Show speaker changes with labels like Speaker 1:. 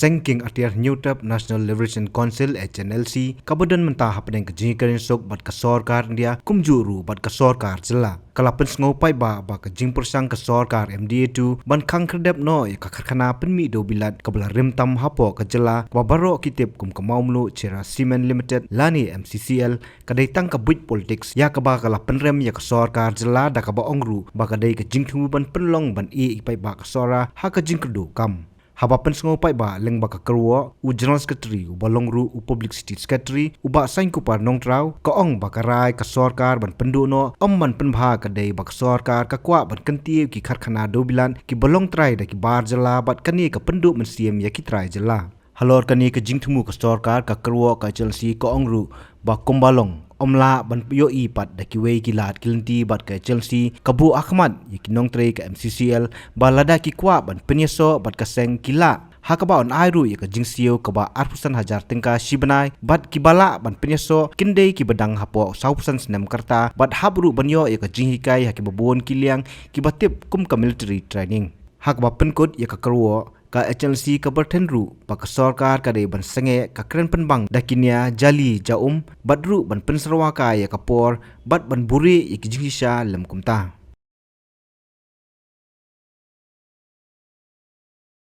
Speaker 1: Sengking atiar Newtap National Liberation Council HNLC kabadan mentah hapadeng kejingkarin sok bat kasorkar dia kumjuru bat kasorkar jela. Kalapen sengopai ba kejing persang kasorkar MDA2 ban kangkerdep no ya kakarkana penmi do bilat kabla rimtam hapo kejela kabaro kitip kum kemaumlu Cera Cement Limited lani MCCL kadai tang kabut politics ya kaba kalapen rem ya kasorkar jela da kaba ongru ba kadai kejing thumu ban penlong ban ipai ba kasora ha kejing kerdu kam. Habapan sengopai ba leng ba kakerwo u general secretary u balongru u public city secretary u ba saing kupar nongtrau ka ong ba karai ka sorkar ban penduno man penbha kadai ba sorkar ka kwa ban kentie ki kharkhana dobilan ki balong trai da ki bar jala bat kani ka pendu mensiem ya ki trai jala halor kani ka jingthmu ka sorkar ka kerwo ka Chelsea ka ongru ba kombalong omla ban yo ipat da ki wei ki lat kilenti bat ka Chelsea kabu Ahmad yiki nongtre ka MCCL balada ki kwa ban penyeso bat ka seng kila hakaba on airu ya ka jingsio kaba arpusan hajar tengka shibanai bat ki bala ban penyeso kindei ki bedang hapo saupusan senem karta bat habru banyo ya ka jinghikai haki babon kiliang ki batip kum ka military training hakaba penkut ya ka kerwo ka HLC ka bertenru pa ka sorkar ka ban senge ka keren penbang dakinia jali jaum badru ban pensarwa ka ya ka por bat ban buri ya ki jinghisha lem kumta.